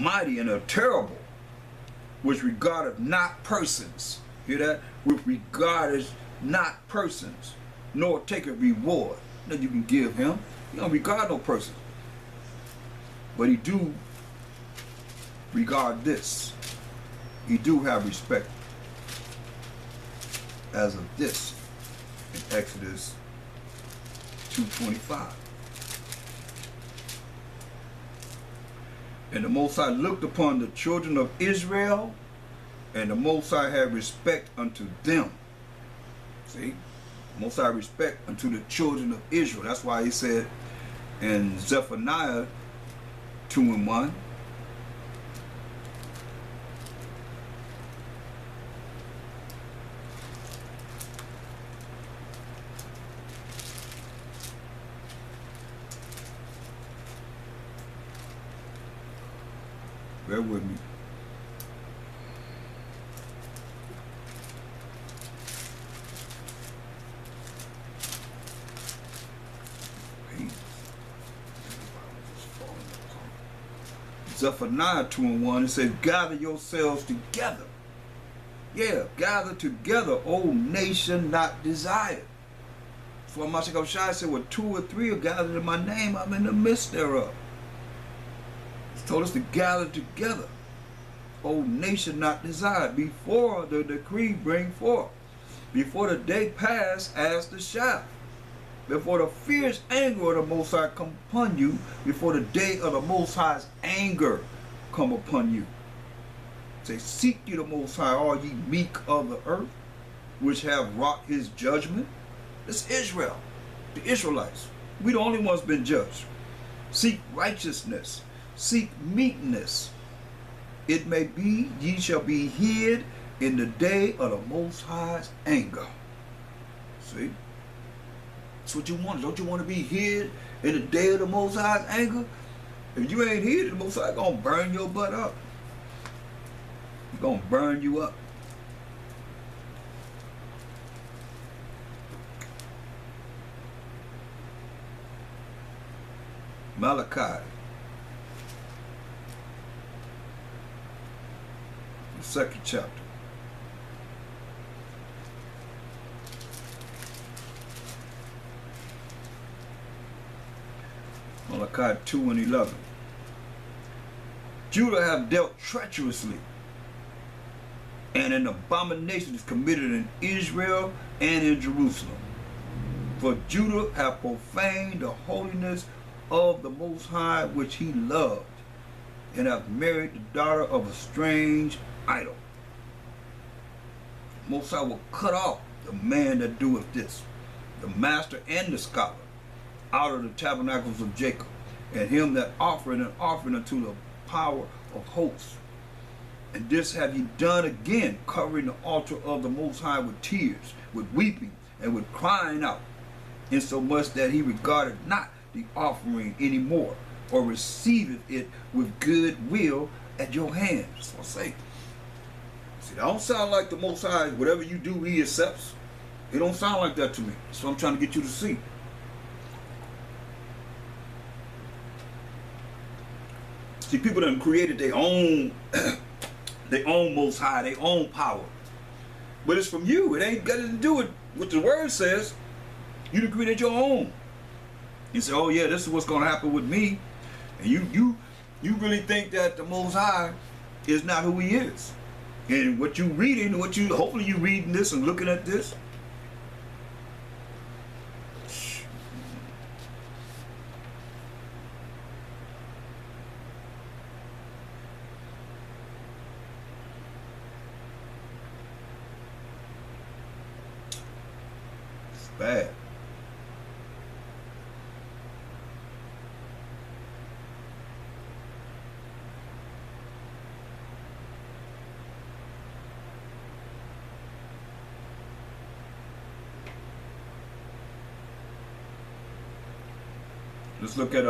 mighty and are terrible, which regardeth not persons. Hear that? Which regardeth not persons, nor taketh reward. That you can give him. He don't regard no person. But he do regard this. He do have respect as of this in Exodus 2:25. And the Most High looked upon the children of Israel, and the Most High had respect unto them. See? Most High respect unto the children of Israel. That's why he said in Zephaniah 2:1, bear with me. Zephaniah 2:1, it says, gather yourselves together. Yeah, gather together, O nation not desired. For Mashiach Shai said, where 2 or 3 are gathered in my name, I'm in the midst thereof. He told us to gather together, O nation not desired, before the decree bring forth, before the day pass as the shaft, before the fierce anger of the Most High come upon you, before the day of the Most High's anger come upon you. Say, seek ye the Most High, all ye meek of the earth, which have wrought his judgment. It's Israel, the Israelites. We the only ones been judged. Seek righteousness, seek meekness. It may be ye shall be hid in the day of the Most High's anger. See? That's what you want. Don't you want to be hid in the day of the Most High's anger? If you ain't hid, the Most High gonna burn your butt up. He's gonna burn you up. Malachi, the 2nd chapter. Malachi 2:11. Judah have dealt treacherously, and an abomination is committed in Israel and in Jerusalem. For Judah have profaned the holiness of the Most High which he loved, and have married the daughter of a strange idol. Most High will cut off the man that doeth this, the master and the scholar, out of the tabernacles of Jacob, and him that offered an offering unto the power of hosts. And this have ye done again, covering the altar of the Most High with tears, with weeping, and with crying out, insomuch that he regarded not the offering any more, or receiveth it with good will at your hands. That's what I say. See, that don't sound like the Most High, whatever you do, he accepts. It don't sound like that to me. That's what I'm trying to get you to see. See, people done created their own their own Most High, their own power. But it's from you. It ain't got to do with what the word says. You done created your own. You say, oh yeah, this is what's gonna happen with me. And you really think that the Most High is not who he is. And what you reading, hopefully you reading this and looking at this. It's bad. Let's look at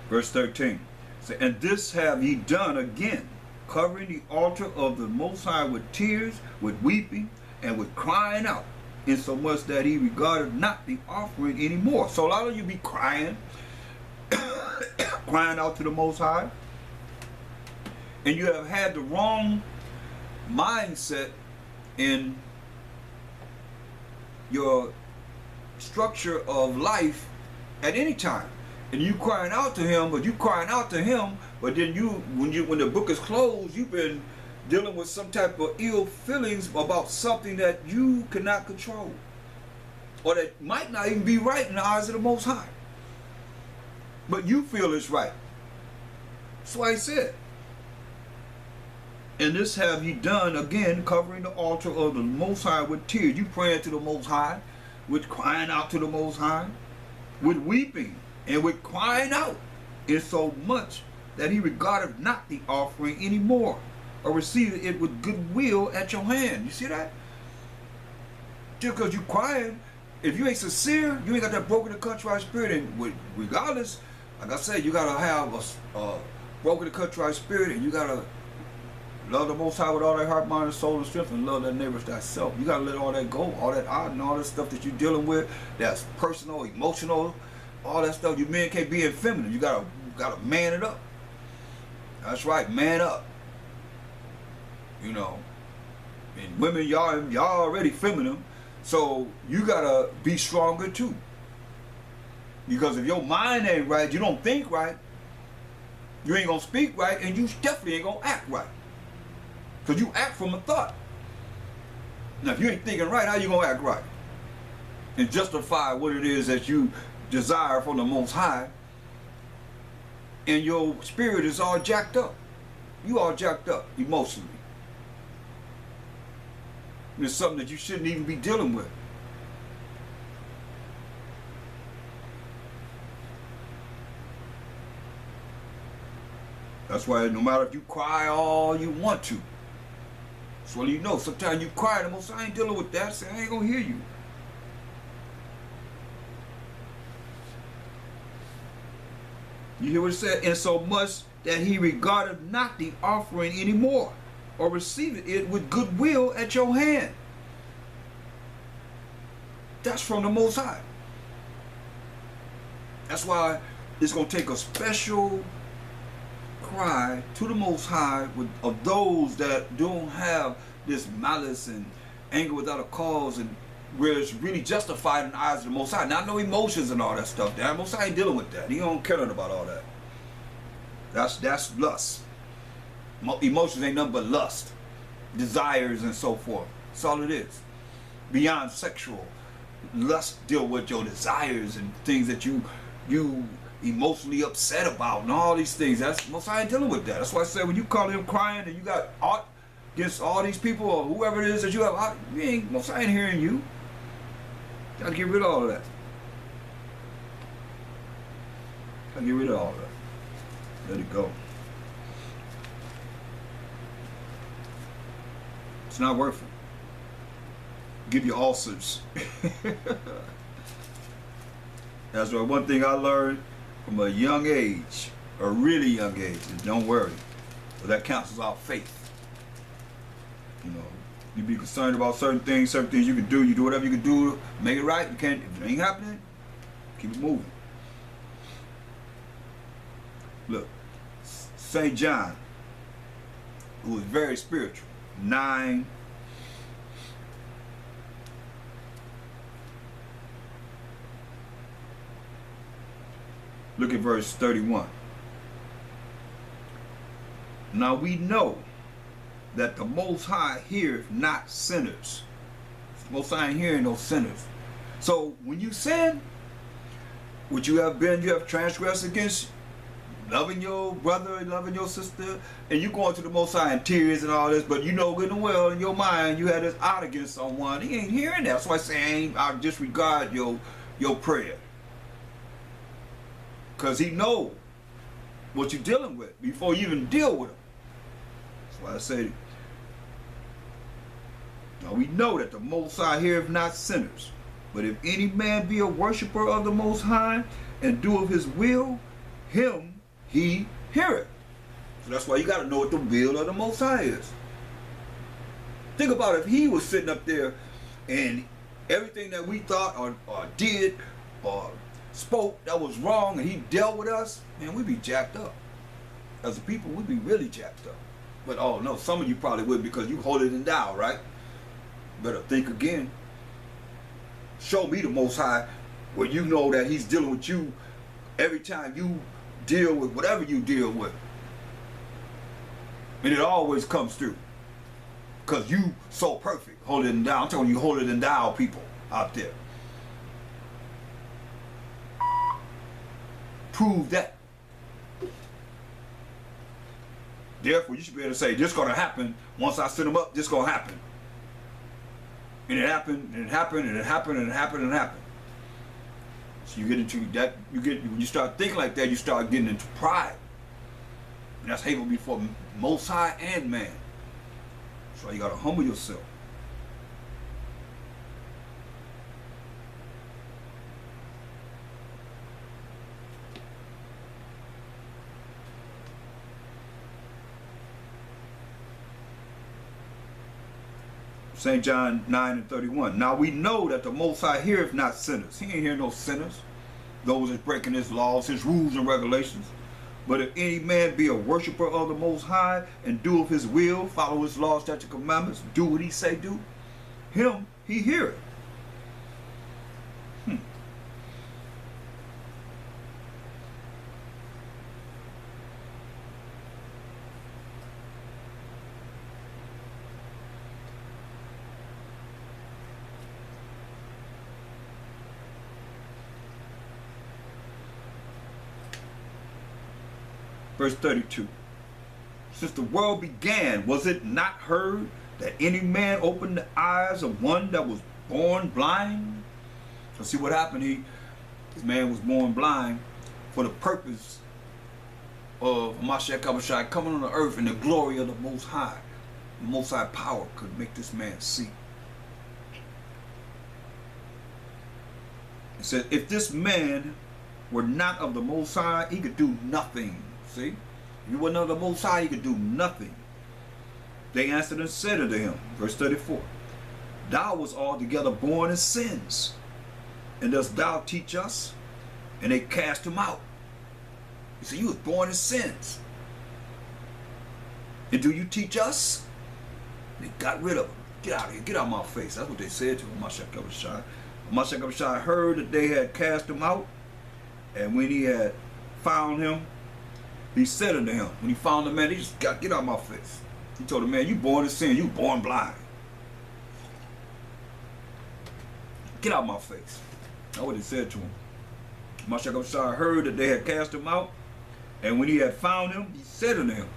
verse 13. Say, and this have ye done again, covering the altar of the Most High with tears, with weeping, and with crying out, insomuch that he regarded not the offering anymore. So a lot of you be crying, crying out to the Most High, and you have had the wrong mindset in your structure of life at any time. And you crying out to him, but then when the book is closed, you've been dealing with some type of ill feelings about something that you cannot control, or that might not even be right in the eyes of the Most High, but you feel it's right. That's why he said, and this have ye done, again, covering the altar of the Most High with tears. You praying to the Most High, with crying out to the Most High, with weeping and with crying out, in so much that he regarded not the offering anymore, or received it with goodwill at your hand. You see that? Just because you crying, if you ain't sincere, you ain't got that broken and contrite spirit. And regardless, like I said, you gotta have a broken and contrite spirit, and you gotta love the Most High with all that heart, mind, and soul, and strength, and love that neighbor as thyself. You gotta let all that go, all that odd and all that stuff that you're dealing with, that's personal, emotional, all that stuff. You men can't be feminine. You gotta man it up. That's right, man up. You know, and women, y'all already feminine, so you gotta be stronger too. Because if your mind ain't right, you don't think right, you ain't gonna speak right, and you definitely ain't gonna act right. Because you act from a thought. Now, if you ain't thinking right, how you gonna act right and justify what it is that you desire from the Most High, and your spirit is all jacked up? You all jacked up emotionally. It's something that you shouldn't even be dealing with. That's why no matter if you cry all you want to, so you know, sometimes you cry, the Most High ain't dealing with that, so I ain't gonna hear you. You hear what it said? And so much that he regarded not the offering anymore, or received it with goodwill at your hand. That's from the Most High. That's why it's going to take a special cry to the Most High of those that don't have this malice and anger without a cause, and where it's really justified in the eyes of the Most High. Not no emotions and all that stuff. The Most High ain't dealing with that. He don't care about all that. That's lust. Emotions ain't nothing but lust, desires, and so forth. That's all it is. Beyond sexual, lust deal with your desires and things that you emotionally upset about and all these things. That's Most High ain't dealing with that. That's why I said when you call him crying and you got art against all these people or whoever it is that you have, Most High ain't hearing you. You gotta get rid of all of that. Gotta get rid of all of that. Let it go. It's not worth it. Give you ulcers. That's one thing I learned from a young age, a really young age, is don't worry. But that cancels out faith. You know, you be concerned about certain things you can do. You do whatever you can do to make it right. You can't, if it ain't happening, keep it moving. Look, St. John, who was very spiritual, 9. Look at verse 31. Now we know that the Most High heareth not sinners. The Most High ain't hearing no sinners. So when you sin, which you have transgressed against loving your brother, loving your sister, and you going to the Most High in tears and all this, but you know good and well in your mind you had this out against someone. He ain't hearing that. That's why I say I disregard your prayer. Because he know what you're dealing with before you even deal with him. That's why I say, now we know that the Most High heareth not sinners. But if any man be a worshiper of the Most High and do of his will, him he heareth. So that's why you got to know what the will of the Most High is. Think about if he was sitting up there and everything that we thought or did or spoke that was wrong, and he dealt with us, man, we'd be jacked up. As a people, we'd be really jacked up. But oh no, some of you probably would, because you hold it in down, right? Better think again. Show me the Most High where you know that he's dealing with you every time you deal with whatever you deal with. And it always comes through. Because you so perfect. Hold it down. I'm telling you, hold it down, people out there. Prove that. Therefore, you should be able to say, this is going to happen. Once I set them up, this is going to happen. And it happened, and it happened, and it happened, and it happened, and it happened. So you get into that, when you start thinking like that, you start getting into pride. And that's hateful before Most High and man. So you got to humble yourself. St. John 9:31. Now we know that the Most High heareth not sinners. He ain't hear no sinners. Those that breaking his laws, his rules and regulations. But if any man be a worshiper of the Most High, and doeth his will, follow his laws, statutes, commandments, do what he say do, him he heareth. Verse 32. Since the world began, was it not heard that any man opened the eyes of one that was born blind? So see what happened? This man was born blind for the purpose of Mashiach Kabashai coming on the earth in the glory of the Most High. The Most High power could make this man see. It said, if this man were not of the Most High, he could do nothing. See? If he wasn't of the Most High, he could do nothing. They answered and said unto him, verse 34, thou wast altogether born in sins, and dost thou teach us? And they cast him out. He said, you was born in sins, and do you teach us? They got rid of him. Get out of here. Get out of my face. That's what they said to him. Mashiach Kabashai. Mashiach Kabashai heard that they had cast him out, and when he had found him, he said unto him, when he found the man, he just got, get out of my face. He told the man, you born in sin, you born blind. Get out of my face. That's what he said to him. Mashiach Kabashai heard that they had cast him out, and when he had found him, he said unto him,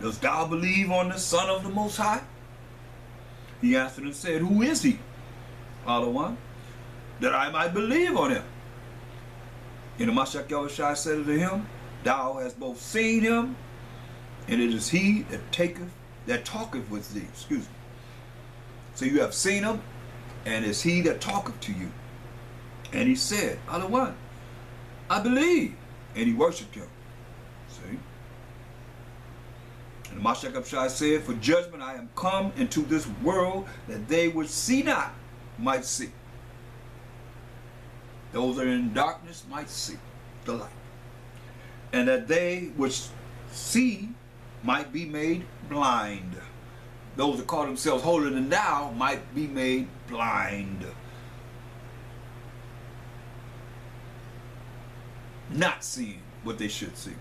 dost thou believe on the Son of the Most High? He answered and said, who is he? Thaahwam, that I might believe on him. And the Mashiach Kabashai said unto him, thou hast both seen him, and it is he that talketh with thee. Excuse me. So you have seen him, and it's he that talketh to you. And he said, Thaahwam, I believe. And he worshipped him. See? And the Mashiach Kabashai said, for judgment I am come into this world, that they which see not might see. Those that are in darkness might see the light. And that they which see might be made blind. Those that call themselves holier than thou might be made blind. Not seeing what they should see.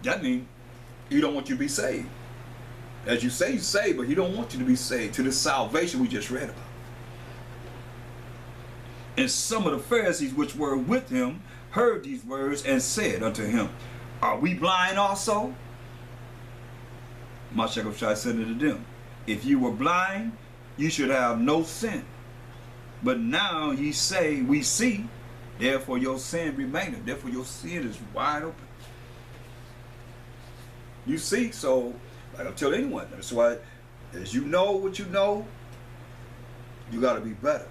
That means he don't want you to be saved. As you say, you saved, but he don't want you to be saved to the salvation we just read about. And some of the Pharisees which were with him heard these words and said unto him, are we blind also? Mashiach Kabashai said unto them, if you were blind, you should have no sin. But now ye say, we see, therefore your sin remaineth. Therefore your sin is wide open. You see, so, like I tell anyone, that's why, as you know what you know, you got to be better.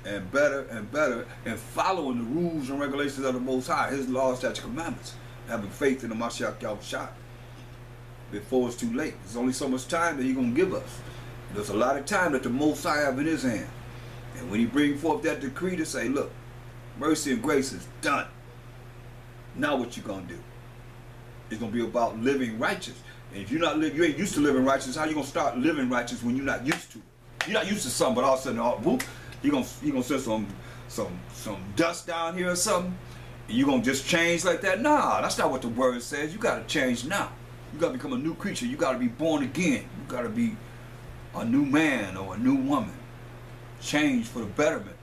And better and better, and following the rules and regulations of the Most High, his laws, statutes, commandments, having faith in the Mashiach Kabashai. before it's too late. There's only so much time that He's going to give us. There's a lot of time that the Most High have in His hand. And when He bring forth that decree to say, look, mercy and grace is done. Now what you going to do? It's going to be about living righteous. And if you're not you ain't used to living righteous, how you going to start living righteous when you're not used to it? You're not used to something, but all of a sudden, whoop, you're going to send some dust down here or something, and you're going to just change like that? Nah, that's not what the word says. You got to change now. You got to become a new creature. You got to be born again. You got to be a new man or a new woman. Change for the betterment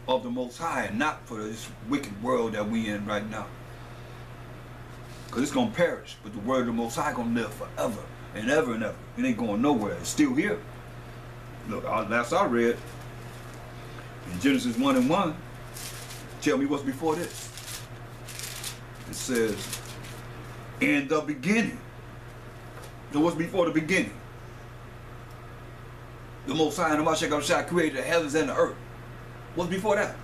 of the Most High and not for this wicked world that we in right now. Because it's going to perish, but the word of the Most High going to live forever and ever and ever. It ain't going nowhere. It's still here. Look, last I read, in Genesis 1:1, tell me what's before this. It says, in the beginning. So what's before the beginning? The Most High and the Mashiach created the heavens and the earth. What's before that?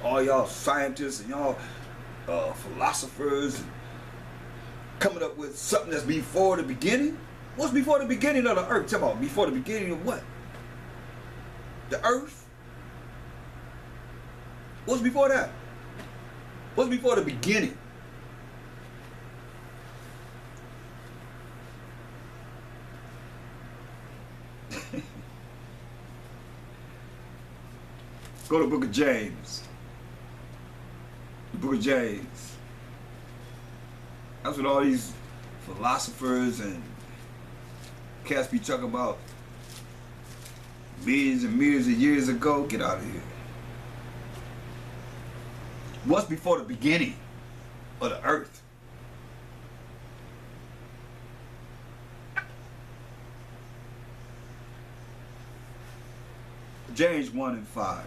All y'all scientists and y'all philosophers and coming up with something that's before the beginning? What's before the beginning of the earth? Tell me, before the beginning of what? The earth? What's before that? What's before the beginning? Go to the book of James. The book of James. That's what all these philosophers and cats be talking about millions and millions of years ago. Get out of here. What's before the beginning of the earth? James 1:5.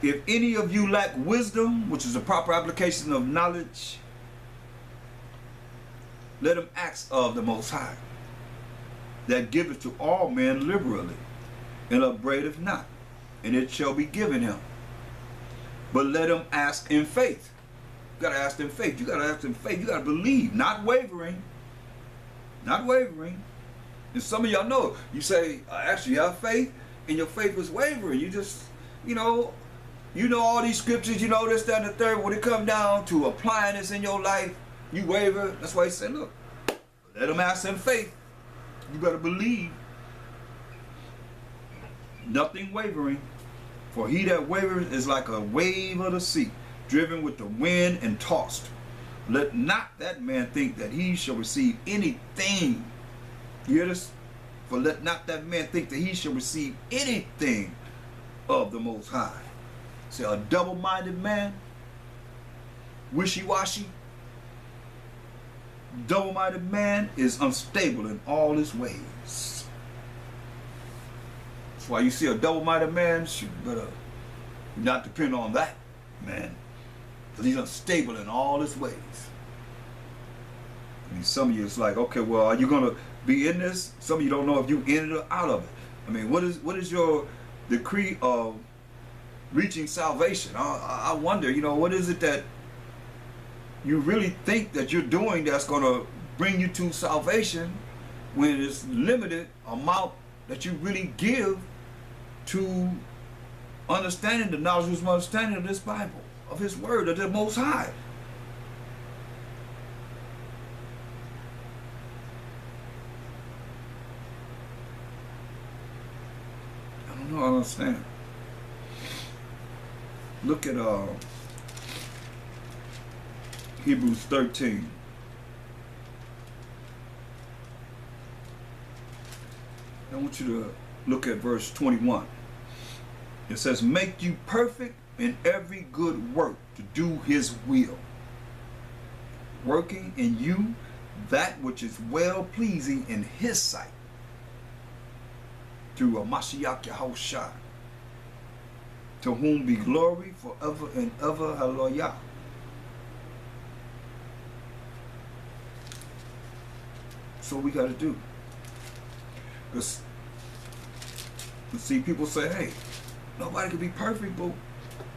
If any of you lack wisdom, which is a proper application of knowledge, let him ask of the Most High, that giveth to all men liberally, and upbraideth not, and it shall be given him. But let him ask in faith. You gotta ask in faith. You gotta ask in faith. You gotta believe, not wavering. Not wavering. And some of y'all know, you say, actually, you have faith, and your faith was wavering. You just, you know all these scriptures, you know this, that, and the third. When it come down to applying this in your life, you waver. That's why he said, look, let him ask in faith. You better believe. Nothing wavering. For he that wavereth is like a wave of the sea, driven with the wind and tossed. Let not that man think that he shall receive anything. You hear this? For let not that man think that he shall receive anything of the Most High. Say, a double-minded man, wishy-washy, double-minded man is unstable in all his ways. That's why you see a double-minded man, you better not depend on that man, because he's unstable in all his ways. I mean, some of you, it's like, okay, well, are you going to be in this? Some of you don't know if you in it or out of it. I mean, what is your decree of reaching salvation? I wonder, what is it that you really think that you're doing that's going to bring you to salvation when it's limited amount that you really give to understanding the knowledge and understanding of this Bible, of His Word, of the Most High? I don't know, I don't understand. Look at Hebrews 13. I want you to look at verse 21. It says, make you perfect in every good work to do His will, working in you that which is well pleasing in His sight, through a Mashiach Yahushua, to whom be glory forever and ever. Hallelujah. So we got to do. Because, see, people say, hey, nobody can be perfect, but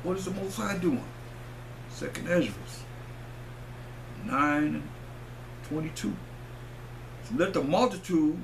what is the Most High doing? 2nd Ezra 9:22. let the multitude